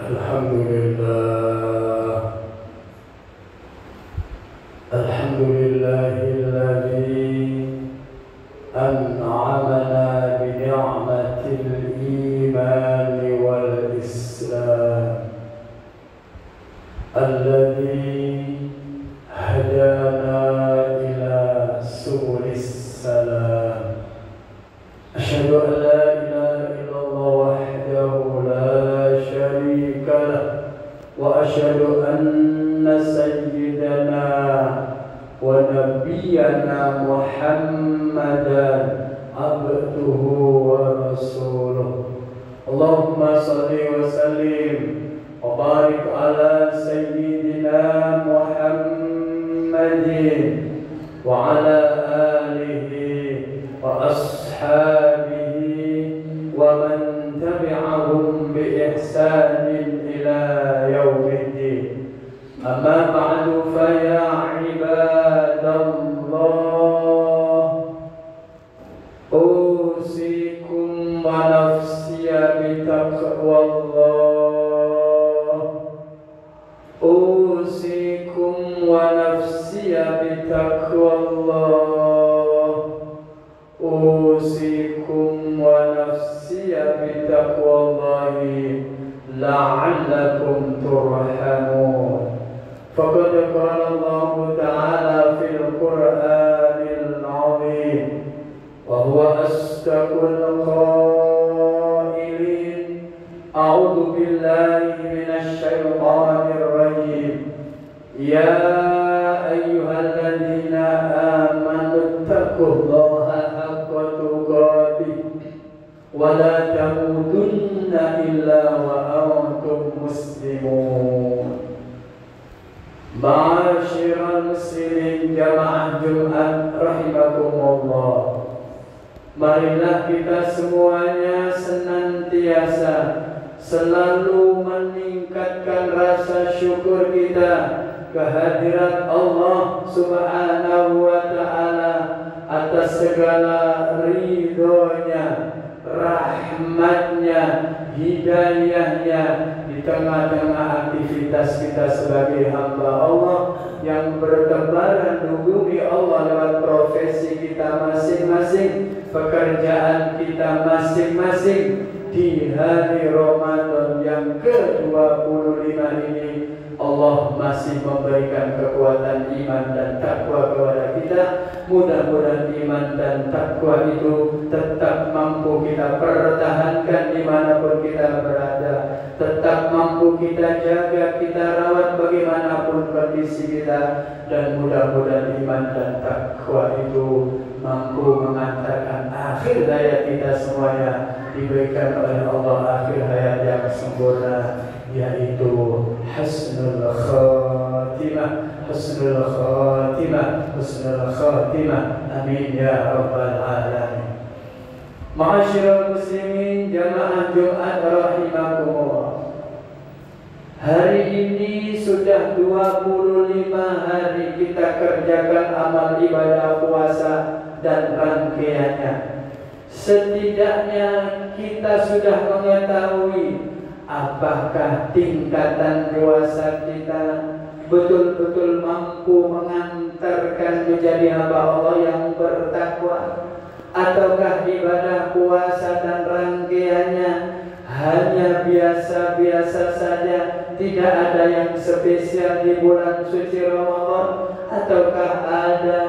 Alhamdulillah, alhamdulillahilladzi an'amana bi ni'matil iman wal islam, alladzi hadana ila subulis salam. Asyhadu an la ilaha illallah wahdahu la syarika lah, wa asyhadu anna sayyidana wa nabiyyana Muhammadan abduhu wa rasuluh. Allahumma salli wa sallim wa barik ala sayyidina Muhammadin wa ala alihi wa ashabihi wa man tabi'ahum bi ihsanin ila yaumiddin. Amma ba'du, fa ya ibadallah, usikum wa nafsiya bi taqwallah, usikum wa nafsiya bi taqwallah, usikum wa nafsiya bi taqwallahi la'allakum turhamun. Faqad qala Allah ta'ala fil Qur'anil 'azim wa huwa asdaqul qailin. A'udzu billahi minasy syaithanir rajim. Ya ayyuhalladzina amanu taqullaha haqqa tuqatih wa la tamutunna illa wa antum muslimun. Ma'asyiral muslimin jamaah Jumat rahimakumullah, marilah kita semuanya senantiasa selalu meningkatkan rasa syukur kita kehadirat Allah Subhanahu wa ta'ala atas segala ridhonya, rahmatnya, hidayahnya di tengah-tengah aktivitas kita sebagai hamba Allah yang bertebaran dihubungi Allah lewat profesi kita masing-masing, pekerjaan kita masing-masing. Di hari Ramadan yang ke-25 ini Allah masih memberikan kekuatan iman dan takwa kepada kita. Mudah-mudahan iman dan takwa itu tetap mampu kita pertahankan dimanapun kita berada, tetap mampu kita jaga, kita rawat bagaimanapun kondisi kita, dan mudah-mudahan iman dan takwa itu mampu mengantarkan akhir hayat kita semuanya diberikan oleh Allah akhir hayat yang sempurna, yaitu husnul khatimah, husnul khatimah, husnul khatimah. Amin ya rabbal alamin. Ma'asyiral muslimin jamaah Jumat rahimakumullah, hari ini sudah 25 hari kita kerjakan amal ibadah puasa dan rangkaiannya. Setidaknya kita sudah mengetahui apakah tingkatan puasa kita betul-betul mampu mengantarkan menjadi hamba Allah yang bertakwa, ataukah ibadah puasa dan rangkaiannya hanya biasa-biasa saja, tidak ada yang spesial di bulan suci Ramadan, ataukah ada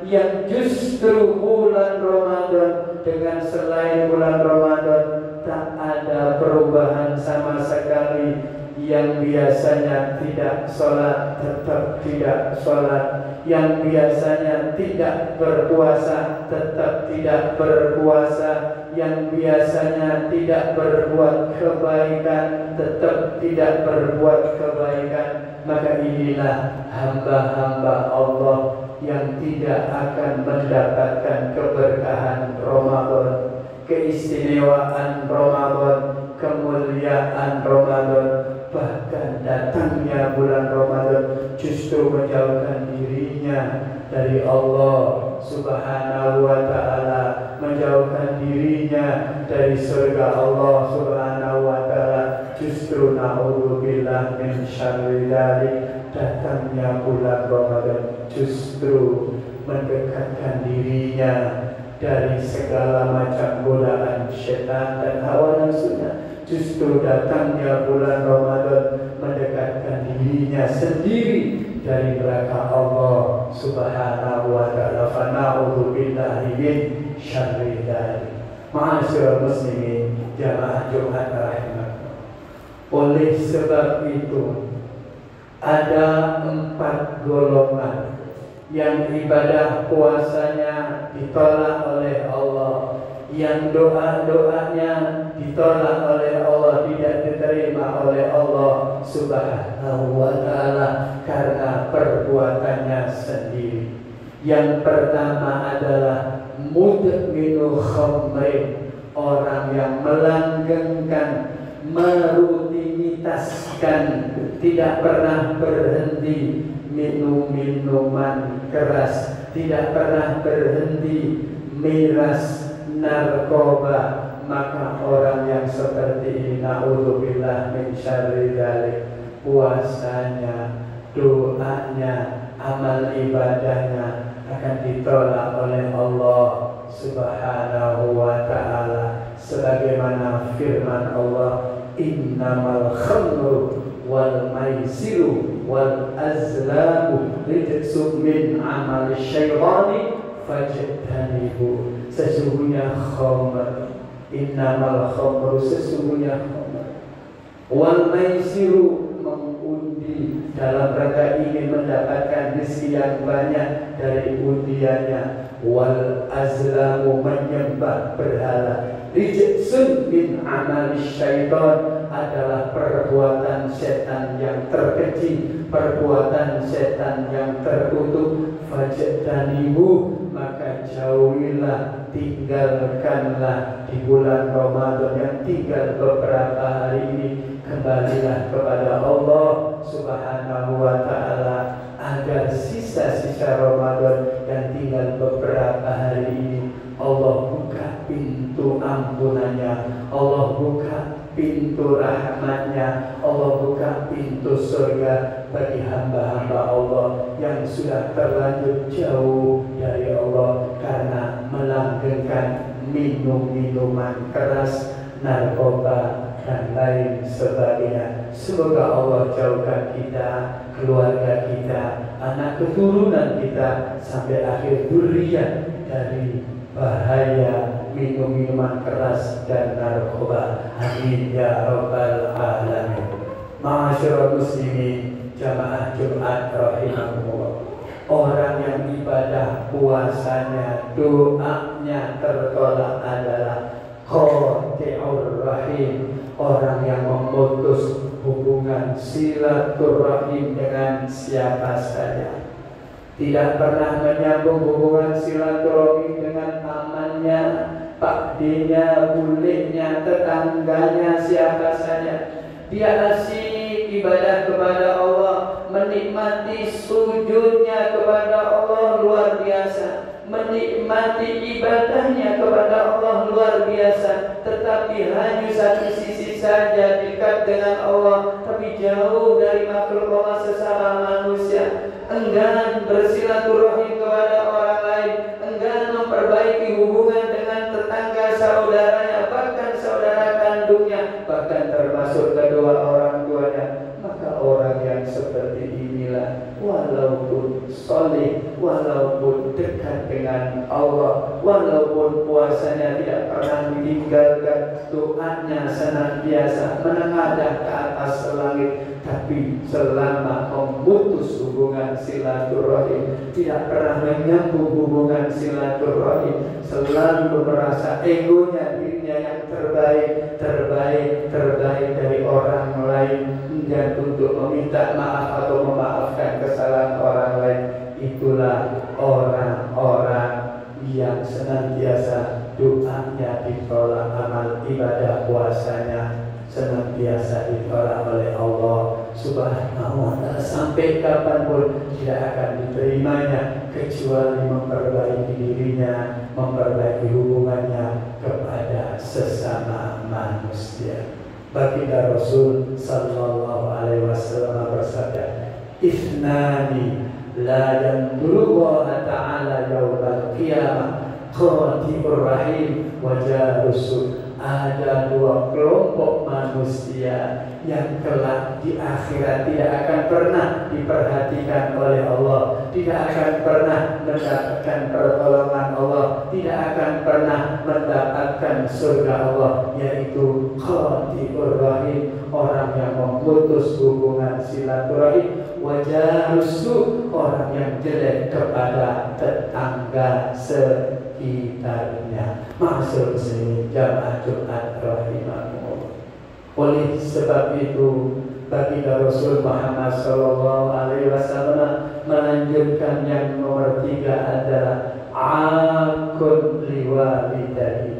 yang justru bulan Ramadan dengan selain bulan Ramadan tak ada perubahan sama sekali, yang biasanya tidak sholat tetap tidak sholat, yang biasanya tidak berpuasa tetap tidak berpuasa, yang biasanya tidak berbuat kebaikan tetap tidak berbuat kebaikan. Maka inilah hamba-hamba Allah yang tidak akan mendapatkan keberkahan Ramadan, keistimewaan Ramadan, kemuliaan Ramadan. Bahkan datangnya bulan Ramadan justru menjauhkan dirinya dari Allah Subhanahu wa ta'ala, menjauhkan dirinya dari surga Allah Subhanahu wa ta'ala, justru na'udzubillah min syarri dzalik, datangnya bulan Ramadan justru mendekatkan dirinya dari segala macam godaan syaitan dan hawa nafsunya. Justru datangnya bulan Ramadan mendekatkan dirinya sendiri dari neraka Allah Subhanahu wa ta'ala. Fa na'udzubillahi min syarri dzalik. Ma'asyiral muslimin, jamaah Jumat rahimakumullah. Oleh sebab itu ada 4 golongan yang ibadah puasanya ditolak oleh Allah, yang doa-doanya ditolak oleh Allah, tidak diterima oleh Allah Subhanahu wa ta'ala karena perbuatannya sendiri. Yang pertama adalah mudminul khamrin, orang yang melanggengkan, merutinitaskan, tidak pernah berhenti minum minuman keras, tidak pernah berhenti miras narkoba. Maka orang yang seperti ini, na'udzubillah min syarri dzalik, puasanya, doanya, amal ibadahnya akan ditolak oleh Allah Subhanahu wa ta'ala, sebagaimana firman Allah, innamal khamru wal maisiru wal azlamu rijsun min amali syaitani fajtanibu. Sesungguhnya khamr, innamal khamru, sesungguhnya khamr, wal maisiru, mengundi dalam rangka ingin mendapatkan rezeki yang banyak dari undiannya, wal azlamu, menyembah berhala, rijsun min amali syaitan, adalah perbuatan setan yang terkecil, perbuatan setan yang terkutuk. Fajtanibu, maka jauhilah, tinggalkanlah di bulan Ramadan yang tinggal beberapa hari ini. Kembalilah kepada Allah Subhanahu wa ta'ala agar sisa-sisa Ramadan yang tinggal beberapa hari ini Allah buka pintu ampunannya, Allah buka pintu rahmatnya, Allah buka pintu surga bagi hamba-hamba Allah yang sudah terlanjur jauh dari Allah karena melanggengkan minum-minuman keras, narkoba, dan lain sebagainya. Semoga Allah jauhkan kita, keluarga kita, anak keturunan kita, sampai akhir dzurriyyah dari bahaya minum-minuman keras dan narkoba. Amin ya rabbal alamin. Ma'asyiral muslimin, jamaah Jumat rahimakumullah. Orang yang ibadah puasanya, doanya tertolak adalah qati'ur rahim, orang yang memutus hubungan silaturahim dengan siapa saja. Tidak pernah menyambung hubungan silaturahim dengan pamannya, pakdinya, buliknya, tetangganya, siapa saja. Dia asyik ibadah kepada Allah, menikmati sujudnya kepada Allah luar biasa, menikmati ibadahnya kepada Allah luar biasa, tetapi hanya satu sisi saja dekat dengan Allah, tapi jauh dari makhluk Allah sesama manusia. Enggan bersilaturahim kepada orang lain, enggan memperbaiki hubungan dengan tetangga saudaranya, bahkan saudara kandungnya, bahkan termasuk kedua orang tuanya. Maka orang yang seperti inilah, walaupun soleh, walaupun dekat dengan Allah, walaupun puasanya tidak pernah meninggalkan, doanya senantiasa menengadah ke atas langit, tapi selama memutus hubungan silaturahim, tidak pernah menyambung hubungan silaturahim, selalu merasa egonya, dirinya yang terbaik dari orang lain, dan untuk meminta maaf atau memaafkan kesalahan orang lain. Itulah orang-orang yang senantiasa doanya ditolak, amal ibadah puasanya senantiasa ditolak oleh Allah Subhanahu wa ta'ala. Sampai kapanpun tidak akan diterimanya kecuali memperbaiki dirinya, memperbaiki hubungannya kepada sesama manusia. Baginda Rasul sallallahu alaihi wasallam bersabda, "Ithnani la yanzuru ta'ala yaumal qiyamah, qati'ur rahim wa jarus." Ada dua kelompok manusia yang kelak di akhirat tidak akan pernah diperhatikan oleh Allah, tidak akan pernah mendapatkan pertolongan Allah, tidak akan pernah mendapatkan surga Allah, yaitu qati'ur rahim, orang yang memutus hubungan silaturahim, wa jarusu, orang yang jelek kepada tetangga sekitarnya. Maksud muslimin jamaah Jumat rahimahumullah. Oleh sebab itu baginda Rasul Muhammad sallallahu alaihi wasallam melanjutkan yang nomor 3 adalah aqul liwalidayhi,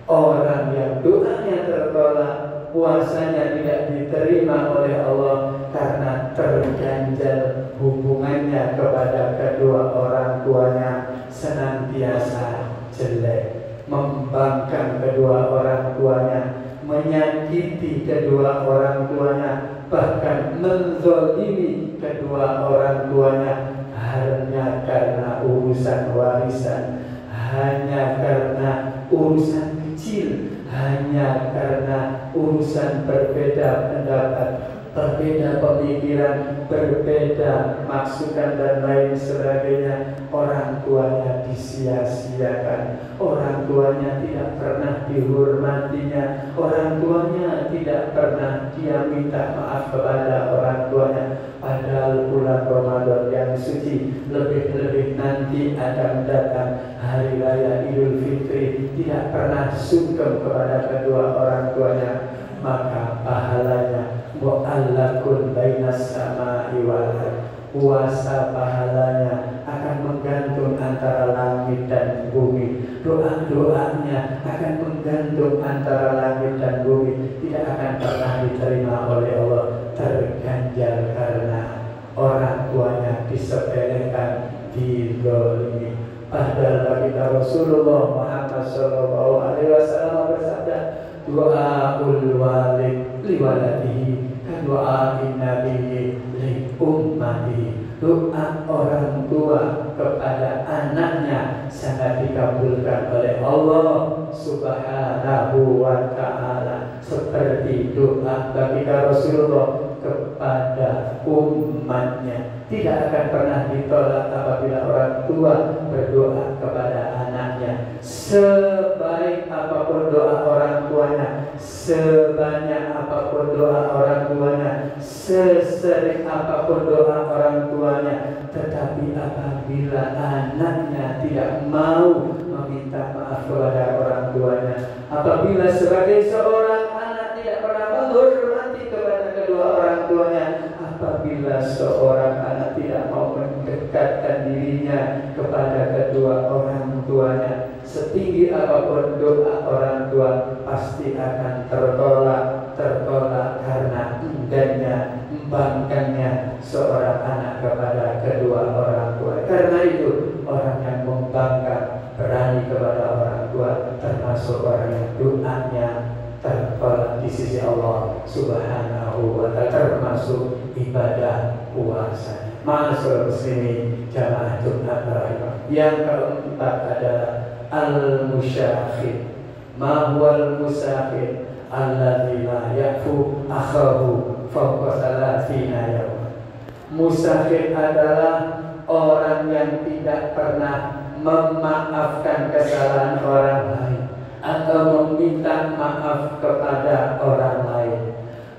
orang yang doanya tertolak, puasanya tidak diterima oleh Allah karena terganjal hubungannya kepada kedua orang tuanya senantiasa jelek, membangkang kedua orang tuanya, menyakiti kedua orang tuanya, bahkan menzalimi kedua orang tuanya, hanya karena urusan warisan, hanya karena urusan kecil, hanya karena urusan berbeda pendapat, berbeda pemikiran, berbeda maksudan dan lain sebagainya. Orang tuanya disia-siakan, orang tuanya tidak pernah dihormatinya, orang tuanya tidak pernah dia minta maaf kepada orang tuanya. Padahal bulan Ramadan yang suci, lebih-lebih nanti akan datang hari raya Idul Fitri, tidak pernah sungkem kepada kedua orang tuanya, maka pahalanya mu'allakun bainas sama'i wal ardh. Puasa pahalanya akan menggantung antara langit dan bumi. Doa-doanya akan menggantung antara langit dan bumi, tidak akan pernah diterima oleh Allah. Terganjal karena orang tuanya disepelekan, dizalimi. Padahal baginda Rasulullah Muhammad sallallahu alaihi wasallam bersabda, "Du'aul walid liwaladihi kadu'ain nabiyyi li ummati." Doa orang tua kepada anaknya sangat dikabulkan oleh Allah Subhanahu wa ta'ala, seperti doa baginda Rasulullah kepada umatnya. Tidak akan pernah ditolak apabila orang tua berdoa kepada anaknya. Sebaik apapun doa orang tuanya, sebanyak apapun doa orang tuanya, sesering apapun doa orang tuanya, tetapi apabila anaknya tidak mau meminta maaf kepada orang tuanya, apabila sebagai seorang anak tidak pernah menghormati kepada kedua orang tuanya, apabila seorang anak tidak mau mendekatkan dirinya kepada kedua orang tuanya, setinggi apapun doa orang tua pasti akan tertolak karena enggannya, membangkangnya seorang anak kepada kedua orang tua. Karena itu orang yang membangkang, berani kepada orang tua, termasuk orang yang doanya tertolak di sisi Allah Subhanahu wa ta'ala, termasuk ibadah puasa. Ma'asyiral muslimin jamaah Jumat rahimah. Yang keempat adalah al-musyakhir. Ma huwal musyakhir? Alladzi la yafu akhahu fawqa salatina yawman. Musyakhir adalah orang yang tidak pernah memaafkan kesalahan orang lain atau meminta maaf kepada orang lain.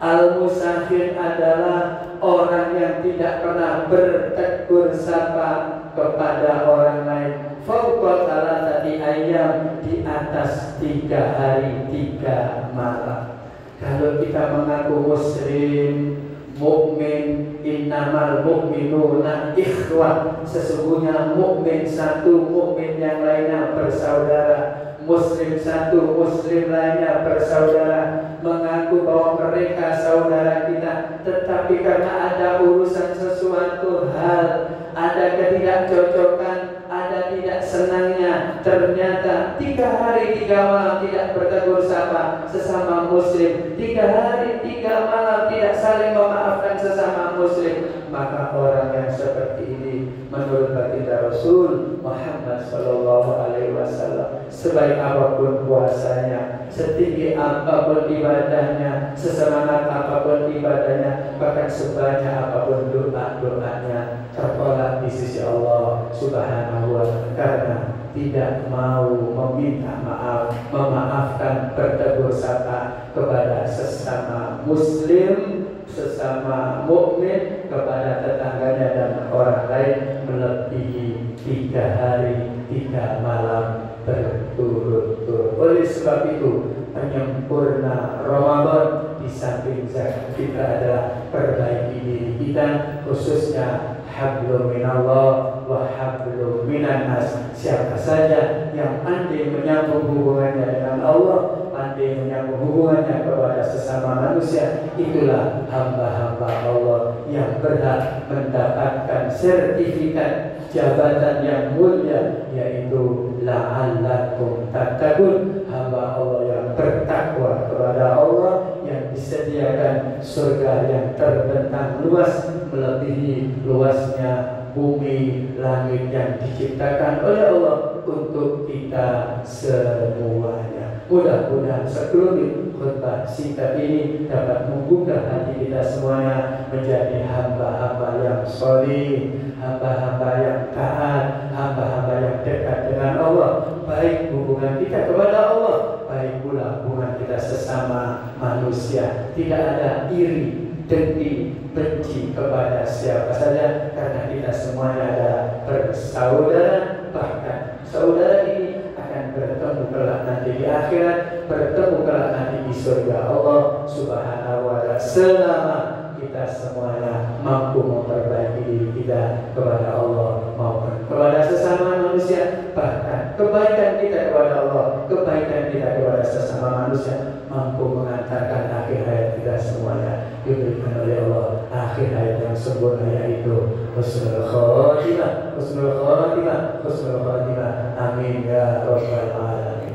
Al-musyakhir adalah orang yang tidak pernah bertegur sapa kepada orang lain. Fawqa salasati ayyam, di atas 3 hari 3 malam. Kalau kita mengaku muslim, mukmin, innamal mu'minuna ikhwah, sesungguhnya mukmin satu, mukmin yang lainnya bersaudara. Muslim satu, muslim lainnya bersaudara, mengaku bahwa mereka saudara kita, tetapi karena ada urusan sesuatu hal, ada ketidakcocokan, ada tidak senangnya ternyata 3 hari 3 malam tidak bertegur sapa sesama muslim, 3 hari 3 malam tidak saling memaafkan sesama muslim, maka orang yang seperti ini menurut baginda Rasul Muhammad Sallallahu Alaihi Wasallam, sebaik apapun puasanya, setinggi apapun ibadahnya, sesemangat apapun ibadahnya, bahkan sebanyak apapun doa-doanya, tertolak di sisi Allah Subhanahu wa Ta'ala karena tidak mau meminta maaf, memaafkan, bertegur sapa kepada sesama muslim, sesama mukmin, kepada tetangganya dan orang lain melebihi 3 hari 3 malam berturut-turut. Oleh sebab itu, penyempurna Ramadan di samping zakat fitrah adalah perbaiki diri kita, khususnya hablum minallah wa hablum minan nas. Siapa saja yang pandai menyambung hubungannya dengan Allah, pandai menyambung hubungannya kepada sesama manusia, itulah hamba-hamba Allah yang berhak mendapatkan sertifikat jabatan yang mulia, yaitu la'allakum tattaqun, hamba Allah yang bertakwa kepada Allah, yang disediakan surga yang terbentang luas melebihi luasnya bumi langit yang diciptakan oleh Allah untuk kita semuanya. Mudah-mudahan sekelumit khutbah singkat ini dapat membuka hati kita semuanya menjadi hamba-hamba yang sholih, hamba-hamba yang taat, hamba-hamba yang dekat dengan Allah, baik hubungan kita kepada Allah, baik pula hubungan kita sesama manusia. Tidak ada iri, dengki, benci kepada siapa saja, karena kita semuanya adalah bersaudara. Bahkan saudara ini akan bertemu kelak nanti di akhirat, bertemu kelak nanti di surga Allah Subhanahu wa Ta'ala, selama kita semuanya mampu memperbaiki diri kita kepada Allah maupun kepada sesama manusia. Bahkan kebaikan kita kepada Allah, kebaikan kita kepada sesama manusia mampu mengantarkan akhir hayat kita semuanya diberikan oleh Allah akhir hayat yang sempurna, yaitu husnul khatimah, husnul khatimah, husnul khatimah. Amin ya rabbal alamin.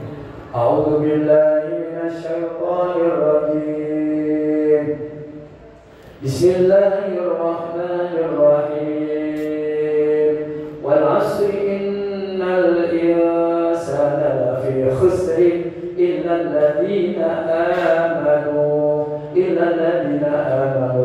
A'udzu billahi minasy syaithanir rajim. Bismillahirrahmanirrahim. Wal 'asri innal insana lafi khusrin illa alladziina amanu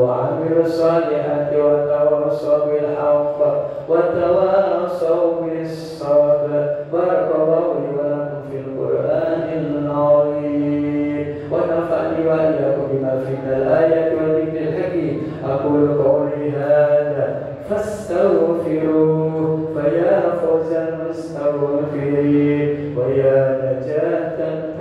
wa 'amilus shalihati wa tawassaw bil haqqi wa tawassaw bis sabr. Barakallahu li wa lakum fil Qur'anil 'azim wa nafa'ani wa iyyakum bima fihi minal ayati wal dhikril hakim. Aqulu qawli hadha fastaghfiruhu fa ya fawzal mustaghfirin wa ya najatan